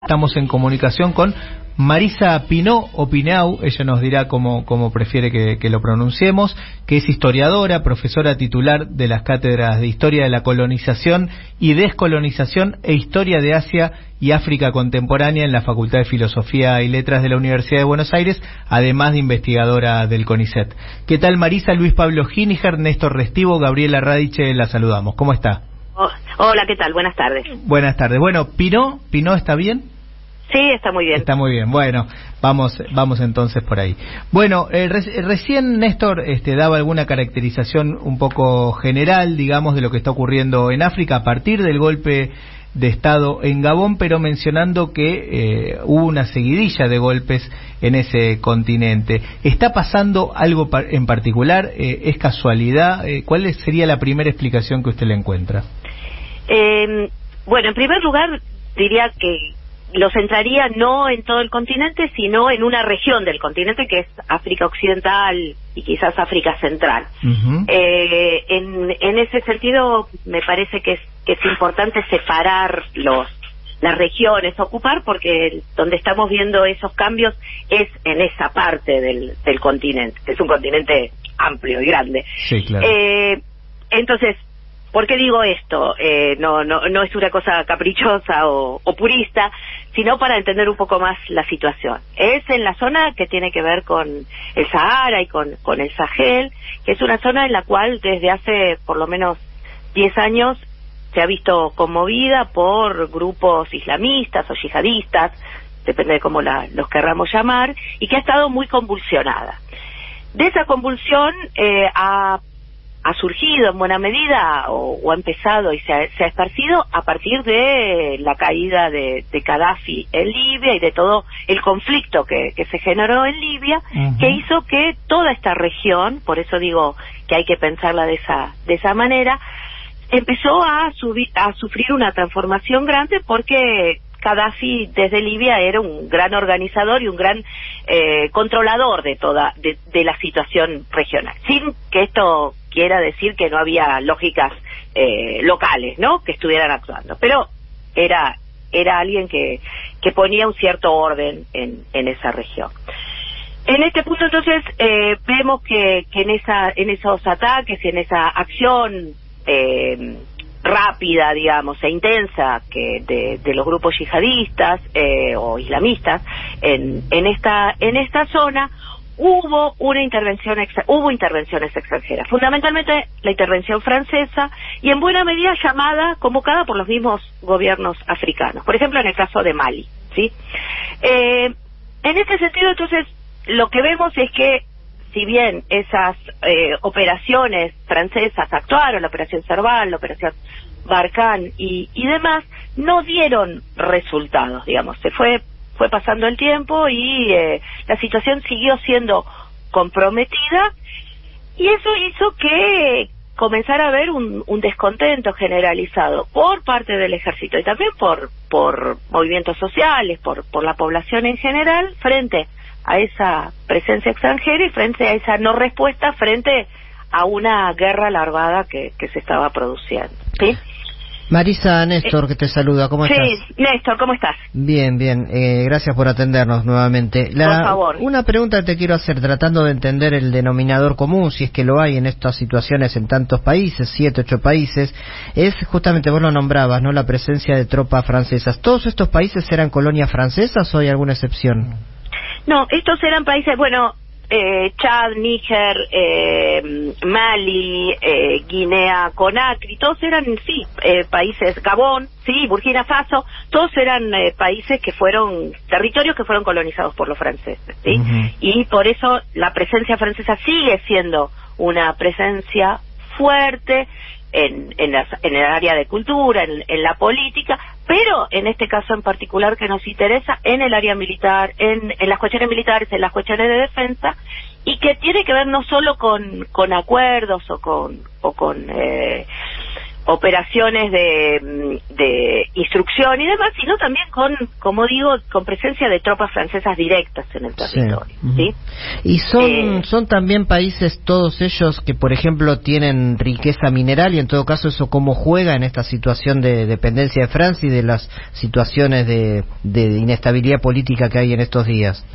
Estamos en comunicación con Marisa Pineau, o Pineau, ella nos dirá cómo prefiere que lo pronunciemos, que es historiadora, profesora titular de las cátedras de Historia de la Colonización y Descolonización e Historia de Asia y África Contemporánea en la Facultad de Filosofía y Letras de la Universidad de Buenos Aires, además de investigadora del CONICET. ¿Qué tal, Marisa? Luis Pablo Giniger, Néstor Restivo, Gabriela Radiche, la saludamos. ¿Cómo está? Hola, ¿qué tal? Buenas tardes. Buenas tardes. Bueno, ¿Pineau está bien? Sí, está muy bien. Está muy bien. Bueno, vamos entonces por ahí. Bueno, recién Néstor daba alguna caracterización un poco general, digamos, de lo que está ocurriendo en África a partir del golpe de Estado en Gabón, pero mencionando que hubo una seguidilla de golpes en ese continente. ¿Está pasando algo en particular? ¿Es casualidad? ¿Cuál sería la primera explicación que usted le encuentra? Bueno, en primer lugar, diría que lo centraría no en todo el continente, sino en una región del continente que es África Occidental y quizás África Central. Uh-huh. En ese sentido, me parece que es importante separar las regiones, ocupar, porque donde estamos viendo esos cambios es en esa parte del continente. Es un continente amplio y grande. Sí, claro. Entonces, ¿por qué digo esto? No es una cosa caprichosa o purista, sino para entender un poco más la situación. Es en la zona que tiene que ver con el Sahara y con el Sahel, que es una zona en la cual desde hace por lo menos 10 años se ha visto conmovida por grupos islamistas o yihadistas, depende de cómo los querramos llamar, y que ha estado muy convulsionada. De esa convulsión ha surgido en buena medida o ha empezado y se ha esparcido a partir de la caída de Gaddafi en Libia y de todo el conflicto que se generó en Libia, uh-huh, que hizo que toda esta región, por eso digo que hay que pensarla de esa manera, empezó a sufrir una transformación grande, porque Gaddafi desde Libia era un gran organizador y un gran controlador de la situación regional, sin que esto quiera decir que no había lógicas locales, ¿no?, que estuvieran actuando, pero era alguien que ponía un cierto orden en esa región. En este punto, entonces, vemos que en esos ataques y en esa acción rápida, digamos, e intensa que de los grupos yihadistas o islamistas en esta zona, hubo intervenciones extranjeras, fundamentalmente la intervención francesa, y en buena medida convocada por los mismos gobiernos africanos, por ejemplo en el caso de Mali, ¿sí? En este sentido, entonces, lo que vemos es que si bien esas operaciones francesas actuaron, la operación Serval, la operación Barkhane y demás, no dieron resultados, digamos, se fue pasando el tiempo y la situación siguió siendo comprometida, y eso hizo que comenzara a haber un descontento generalizado por parte del ejército y también por movimientos sociales, por la población en general, frente a esa presencia extranjera y frente a esa no respuesta frente a una guerra larvada que se estaba produciendo, ¿sí? Marisa, Néstor, que te saluda, ¿cómo estás? Sí, Néstor, ¿cómo estás? Bien, gracias por atendernos nuevamente. Por favor. Una pregunta que te quiero hacer, tratando de entender el denominador común, si es que lo hay en estas situaciones en tantos países, 7, 8 países, es justamente, vos lo nombrabas, ¿no?, la presencia de tropas francesas. ¿Todos estos países eran colonias francesas o hay alguna excepción? No, estos eran países, bueno, Chad, Níger, Mali, Guinea Conakry, todos eran, sí, países, Gabón, sí, Burkina Faso, todos eran territorios que fueron colonizados por los franceses, ¿sí? Uh-huh. Y por eso la presencia francesa sigue siendo una presencia fuerte en el área de cultura, en la política, pero en este caso en particular que nos interesa, en el área militar, en las cuestiones militares, en las cuestiones de defensa, y que tiene que ver no solo con acuerdos o con operaciones de instrucción y demás, sino también con, como digo, con presencia de tropas francesas directas en el territorio. ¿Sí? Y son también países todos ellos que, por ejemplo, tienen riqueza mineral, y en todo caso eso cómo juega en esta situación de dependencia de Francia y de las situaciones de inestabilidad política que hay en estos días.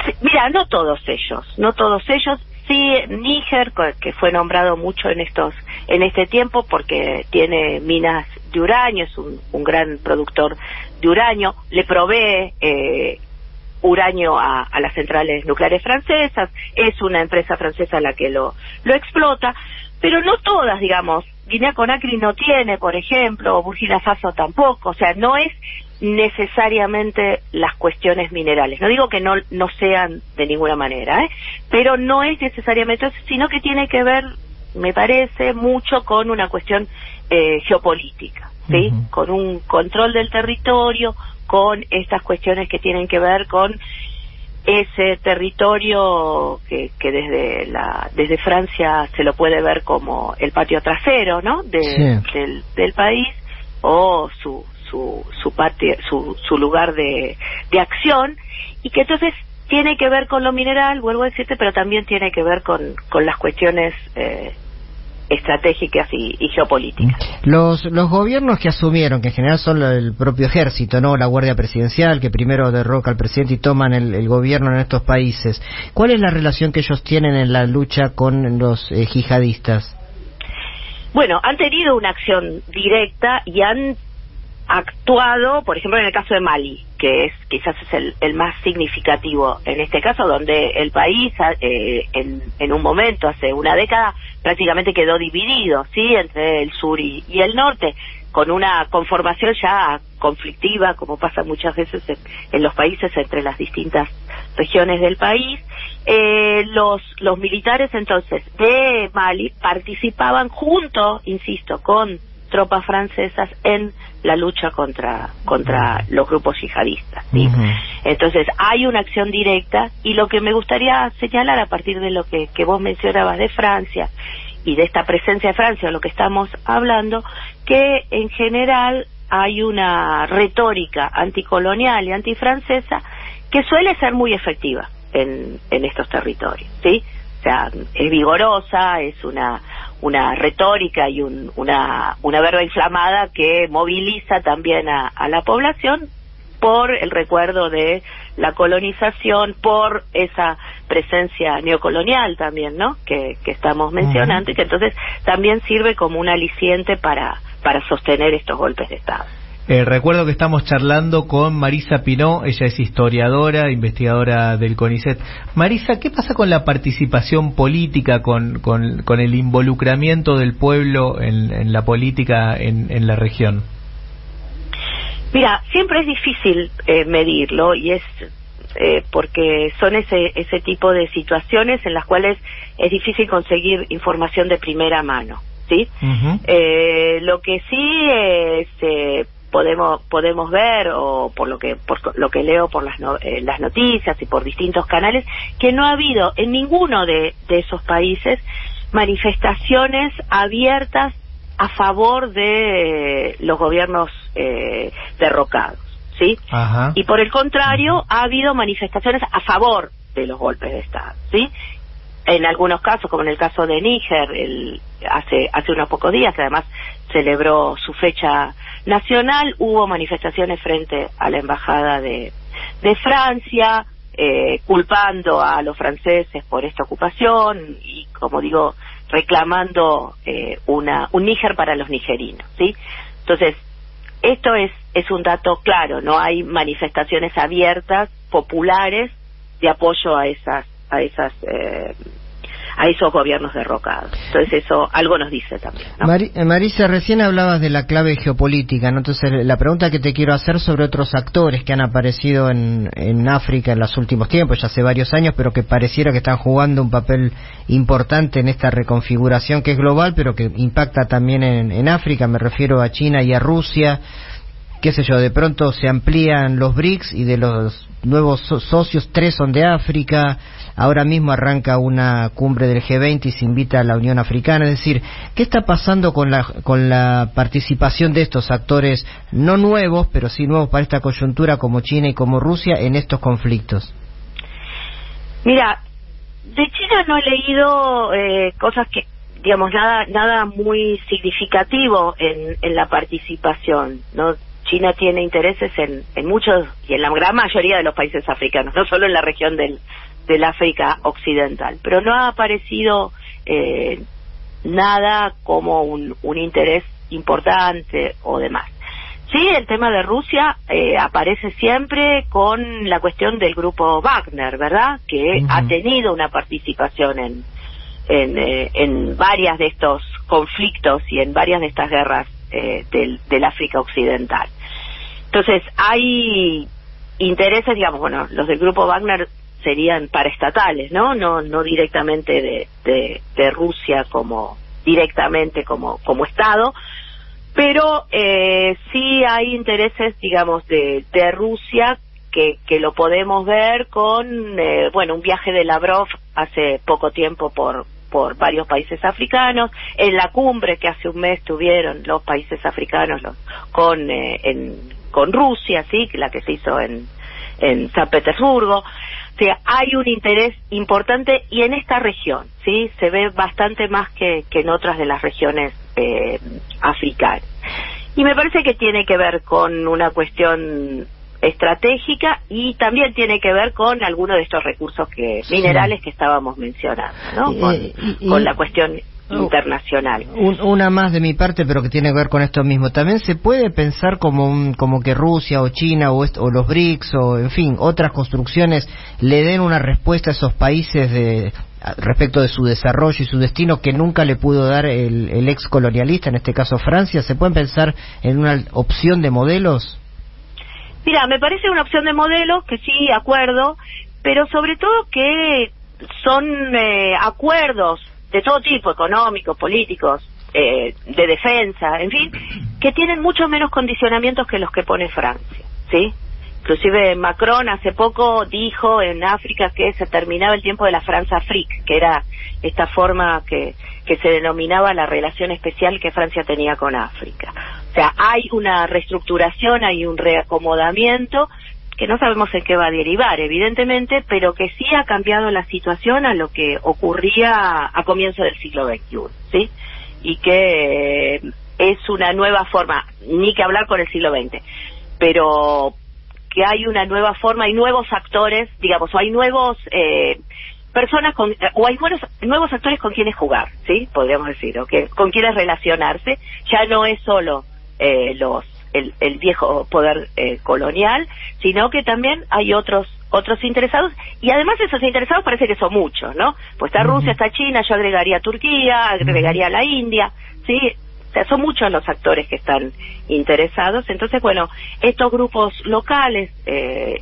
Sí, mira, no todos ellos. Sí, Níger, que fue nombrado mucho en este tiempo porque tiene minas de uranio, es un gran productor de uranio, le provee uranio a las centrales nucleares francesas, es una empresa francesa la que lo explota, pero no todas, digamos. Guinea-Conakry no tiene, por ejemplo, Burkina Faso tampoco, o sea, no es necesariamente las cuestiones minerales. No digo que no sean de ninguna manera, pero no es necesariamente eso, sino que tiene que ver, me parece, mucho con una cuestión geopolítica, ¿sí? Con un control del territorio, con estas cuestiones que tienen que ver con ese territorio que desde Francia se lo puede ver como el patio trasero, ¿no? Del país, o su patio, su lugar de acción, y que entonces tiene que ver con lo mineral, vuelvo a decirte, pero también tiene que ver con las cuestiones estratégicas y geopolíticas. Los gobiernos que asumieron, que en general son el propio ejército, no la Guardia Presidencial, que primero derroca al presidente y toman el gobierno en estos países, ¿cuál es la relación que ellos tienen en la lucha con los yihadistas? Bueno, han tenido una acción directa y han actuado, por ejemplo, en el caso de Mali, que quizás es el más significativo en este caso, donde el país en un momento, hace una década, prácticamente quedó dividido, ¿sí?, entre el sur y el norte, con una conformación ya conflictiva, como pasa muchas veces en los países entre las distintas regiones del país. Los militares entonces de Mali participaban junto, insisto, con tropas francesas en la lucha contra los grupos yihadistas, ¿sí? Entonces hay una acción directa, y lo que me gustaría señalar a partir de lo que vos mencionabas de Francia y de esta presencia de Francia, de lo que estamos hablando, que en general hay una retórica anticolonial y antifrancesa que suele ser muy efectiva en estos territorios, ¿sí? O sea, es vigorosa, es una retórica y una verba inflamada que moviliza también a la población por el recuerdo de la colonización, por esa presencia neocolonial también, ¿no?, que estamos mencionando, y que entonces también sirve como un aliciente para sostener estos golpes de Estado. Recuerdo que estamos charlando con Marisa Pinó, ella es historiadora, investigadora del CONICET. Marisa, ¿qué pasa con la participación política, con el involucramiento del pueblo en la política en la región? Mira, siempre es difícil medirlo, y es porque son ese tipo de situaciones en las cuales es difícil conseguir información de primera mano, ¿sí? Lo que sí podemos ver, o por lo que leo por las noticias y por distintos canales, que no ha habido en ninguno de esos países manifestaciones abiertas a favor de los gobiernos derrocados, ¿sí? Y por el contrario, ha habido manifestaciones a favor de los golpes de Estado, ¿sí? En algunos casos, como en el caso de Níger, hace unos pocos días, que además celebró su fecha nacional, hubo manifestaciones frente a la embajada de Francia, culpando a los franceses por esta ocupación y, como digo, reclamando un Níger para los nigerinos, ¿sí? Entonces, esto es un dato claro, no hay manifestaciones abiertas, populares, de apoyo a esos gobiernos derrocados. Entonces eso algo nos dice también, ¿no? Marisa, recién hablabas de la clave geopolítica, ¿no? Entonces la pregunta que te quiero hacer sobre otros actores que han aparecido en África en los últimos tiempos, ya hace varios años, pero que pareciera que están jugando un papel importante en esta reconfiguración que es global, pero que impacta también en África. Me refiero a China y a Rusia. qué sé yo, de pronto se amplían los BRICS y de los nuevos socios 3 son de África, ahora mismo arranca una cumbre del G20 y se invita a la Unión Africana, es decir, ¿qué está pasando con la participación de estos actores no nuevos, pero sí nuevos para esta coyuntura como China y como Rusia en estos conflictos? Mira, de China no he leído cosas que, digamos, nada muy significativo en la participación, ¿no? China tiene intereses en muchos y en la gran mayoría de los países africanos, no solo en la región del África occidental, pero no ha aparecido nada como un interés importante o demás. Sí, el tema de Rusia aparece siempre con la cuestión del grupo Wagner, ¿verdad? Que ha tenido una participación en varias de estos conflictos y en varias de estas guerras del África occidental. Entonces, hay intereses, digamos, bueno, los del grupo Wagner serían paraestatales, ¿no? No directamente de Rusia directamente como Estado, pero sí hay intereses, digamos, de Rusia que lo podemos ver con, un viaje de Lavrov hace poco tiempo por varios países africanos, en la cumbre que hace un mes tuvieron los países africanos con Rusia, sí, la que se hizo en San Petersburgo. O sea, hay un interés importante y en esta región, sí, se ve bastante más que en otras de las regiones africanas. Y me parece que tiene que ver con una cuestión estratégica y también tiene que ver con algunos de estos recursos minerales que estábamos mencionando, ¿no? Con la cuestión internacional. Una más de mi parte, pero que tiene que ver con esto mismo. También se puede pensar como que Rusia o China o los BRICS o, en fin, otras construcciones le den una respuesta a esos países respecto de su desarrollo y su destino que nunca le pudo dar el ex colonialista, en este caso Francia. ¿Se pueden pensar en una opción de modelos? Mira, me parece una opción de modelo que sí, acuerdo, pero sobre todo que son acuerdos de todo tipo, económicos, políticos, de defensa, en fin, que tienen mucho menos condicionamientos que los que pone Francia, ¿sí? Inclusive Macron hace poco dijo en África que se terminaba el tiempo de la France-Afrique, que era esta forma que se denominaba la relación especial que Francia tenía con África. O sea, hay una reestructuración, hay un reacomodamiento que no sabemos en qué va a derivar, evidentemente, pero que sí ha cambiado la situación a lo que ocurría a comienzo del siglo XXI, ¿sí? Y que es una nueva forma, ni que hablar con el siglo XX, pero que hay una nueva forma, hay nuevos actores, digamos, o hay nuevos personas o hay nuevos actores con quienes jugar, ¿sí? Podríamos decir, o que con quienes relacionarse. Ya no es solo el viejo poder colonial, sino que también hay otros interesados, y además esos interesados parece que son muchos, ¿no? Pues está Rusia, está China, yo agregaría Turquía, agregaría la India, ¿sí? O sea, son muchos los actores que están interesados. Entonces, bueno, estos grupos locales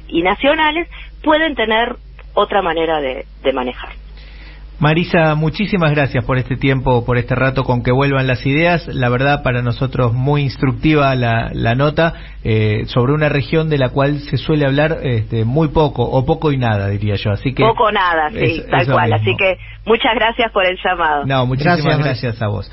y nacionales pueden tener otra manera de manejar. Marisa, muchísimas gracias por este tiempo, por este rato con que vuelvan las ideas. La verdad, para nosotros muy instructiva la nota sobre una región de la cual se suele hablar muy poco, o poco y nada, diría yo. Así que poco nada, sí, tal cual. Mismo. Así que muchas gracias por el llamado. No, muchísimas gracias a vos.